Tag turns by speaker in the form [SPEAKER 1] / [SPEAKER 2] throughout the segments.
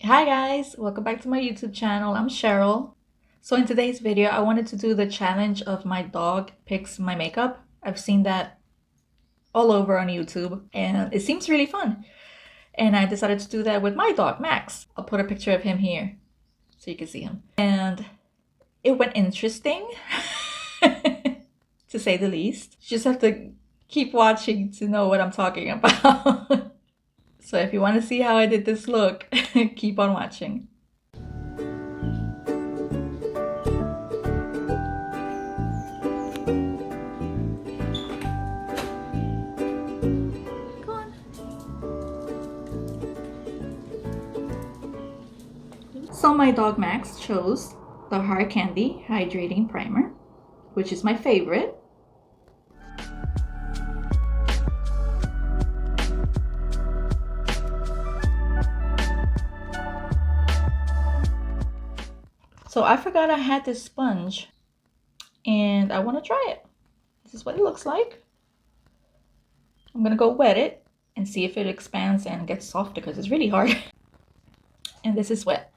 [SPEAKER 1] Hi guys, welcome back to my YouTube channel. I'm Cheryl. So in today's video, I wanted to do the challenge of my dog picks my makeup. I've seen that all over on YouTube and it seems really fun. And I decided to do that with my dog, Max. I'll put a picture of him here so you can see him. And it went interesting, to say the least. You just have to keep watching to know what I'm talking about. So if you want to see how I did this look, keep on watching. Go on. So my dog Max chose the Hard Candy Hydrating Primer, which is my favorite. So I forgot I had this sponge and I want to try it. This is what it looks like. I'm gonna go wet it and see if it expands and gets softer because it's really hard. And this is wet.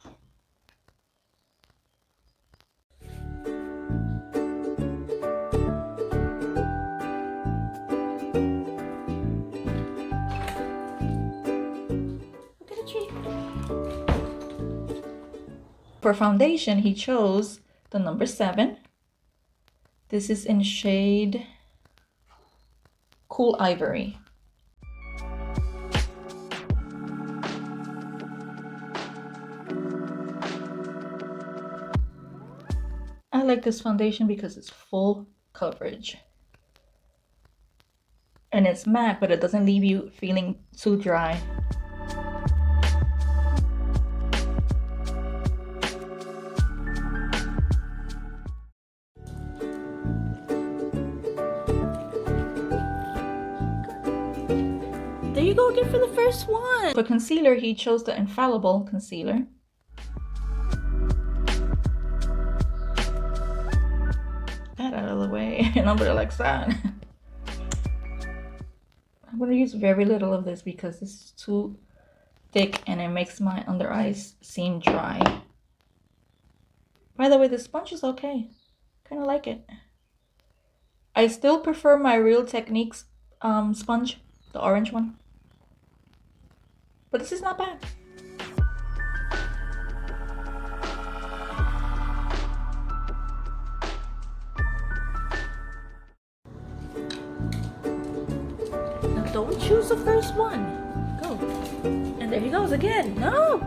[SPEAKER 1] Look at the tree. For foundation, he chose the number 7. This is in shade Cool Ivory. I like this foundation because it's full coverage. And it's matte, but it doesn't leave you feeling too dry. There you go again for the first one. For concealer, he chose the Infallible concealer. That out of the way, and I'm gonna like that. I'm gonna use very little of this because this is too thick and it makes my under eyes seem dry. By the way, the sponge is okay. Kind of like it. I still prefer my Real Techniques sponge, the orange one. But this is not bad. Now don't choose the first one. Go. And there he goes again. No!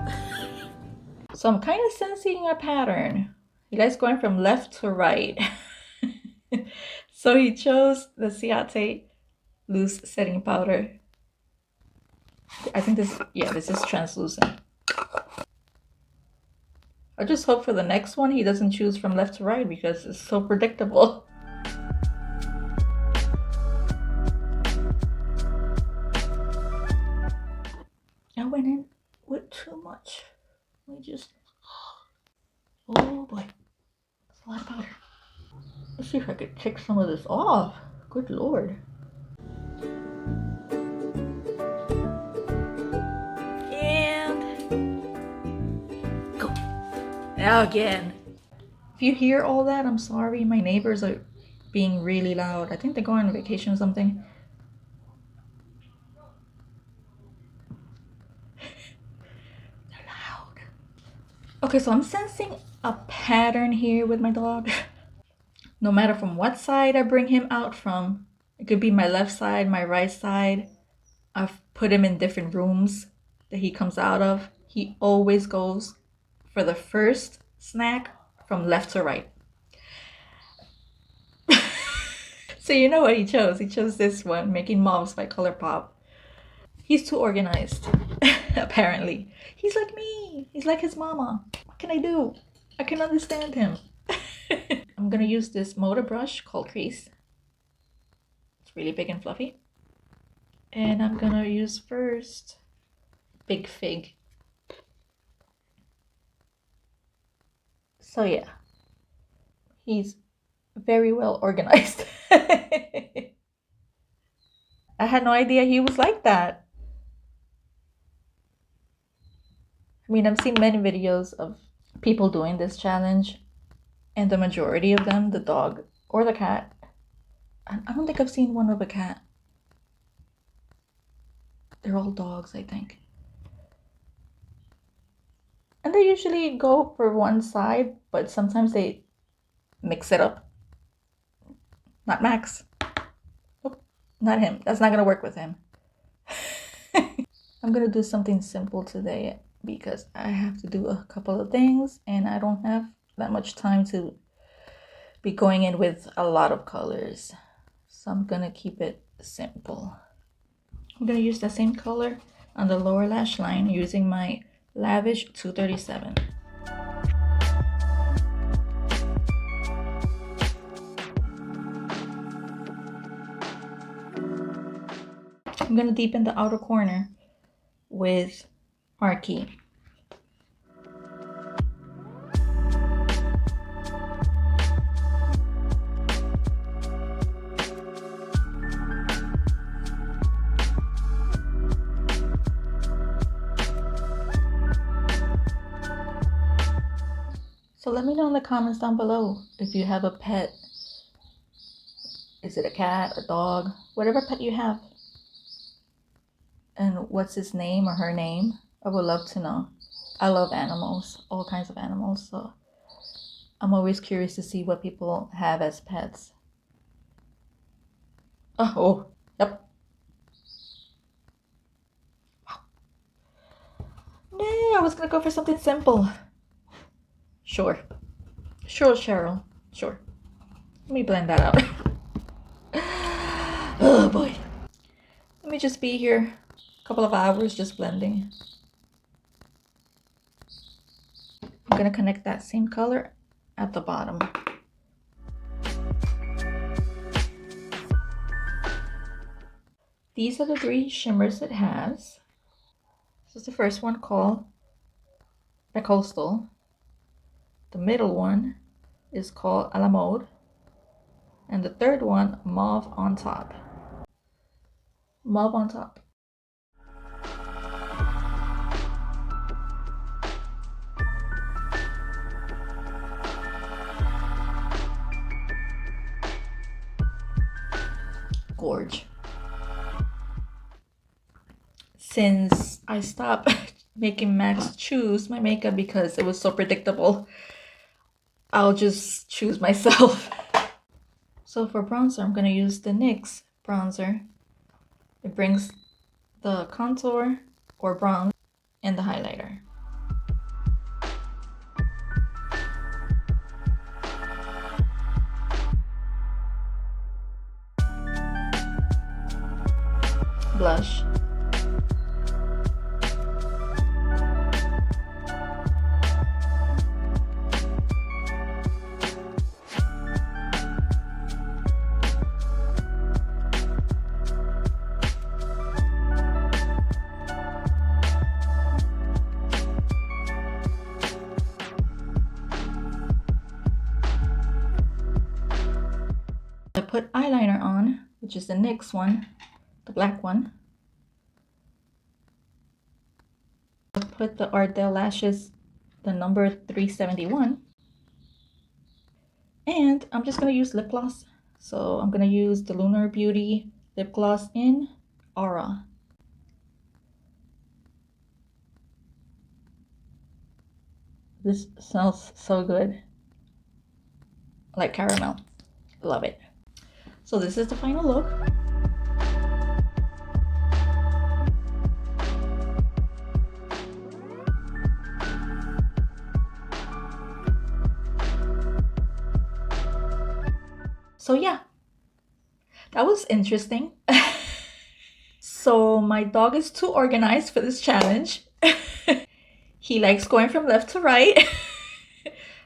[SPEAKER 1] So I'm kind of sensing a pattern. You guys going from left to right. So he chose the Ciate Loose Setting Powder. I think this is translucent. I just hope for the next one he doesn't choose from left to right because it's so predictable. I went in with too much. Let me just... Oh boy. That's a lot of powder. Let's see if I could take some of this off. Good lord. Again. If you hear all that, I'm sorry. My neighbors are being really loud. I think they're going on vacation or something. They're loud. Okay, so I'm sensing a pattern here with my dog. No matter from what side I bring him out from, it could be my left side, my right side. I've put him in different rooms that he comes out of. He always goes for the first snack from left to right. So you know what he chose. He chose this one, Making Moms by ColourPop. He's too organized, apparently. He's like me. He's like his mama. What can I do? I can understand him. I'm gonna use this motor brush called Crease. It's really big and fluffy. And I'm gonna use first Big Fig. So yeah, he's very well organized. I had no idea he was like that. I mean, I've seen many videos of people doing this challenge, and the majority of them, the dog or the cat. I don't think I've seen one of a cat. They're all dogs, I think. And they usually go for one side, but sometimes they mix it up. Not Max. Nope, not him. That's not gonna work with him. I'm gonna do something simple today because I have to do a couple of things and I don't have that much time to be going in with a lot of colors. So I'm gonna keep it simple. I'm gonna use the same color on the lower lash line using my Lavish 237. I'm gonna deepen the outer corner with Marquee. So let me know in the comments down below if you have a pet. Is it a cat, a dog, whatever pet you have? And what's his name or her name? I would love to know. I love animals, all kinds of animals, so I'm always curious to see what people have as pets. Oh, yep. No, I was gonna go for something simple. Sure, Cheryl. Sure. Let me blend that out. Oh boy. Let me just be here a couple of hours just blending. I'm gonna connect that same color at the bottom. These are the 3 shimmers it has. This is the first one called the Coastal. The middle one is called A La Mode. And the third one, Mauve on Top. Mauve on Top. Gorge. Since I stopped making Max choose my makeup because it was so predictable, I'll just choose myself. So for bronzer, I'm gonna use the NYX bronzer. It brings the contour or bronze and the highlighter. Blush. I put eyeliner on, which is the NYX one, the black one. I put the Ardell Lashes, the number 371. And I'm just going to use lip gloss. So I'm going to use the Lunar Beauty lip gloss in Aura. This smells so good. Like caramel. Love it. So this is the final look. So yeah, that was interesting. So my dog is too organized for this challenge. He likes going from left to right.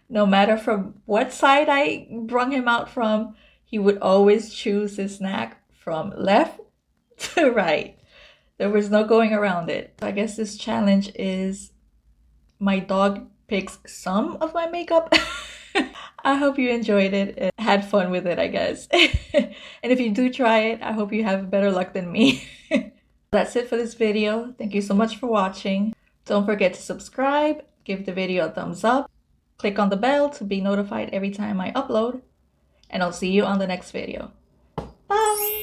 [SPEAKER 1] No matter from what side I brung him out from, he would always choose his snack from left to right. There was no going around it. I guess this challenge is my dog picks some of my makeup. I hope you enjoyed it and had fun with it, I guess. And if you do try it, I hope you have better luck than me. That's it for this video. Thank you so much for watching. Don't forget to subscribe, give the video a thumbs up, click on the bell to be notified every time I upload, and I'll see you on the next video. Bye!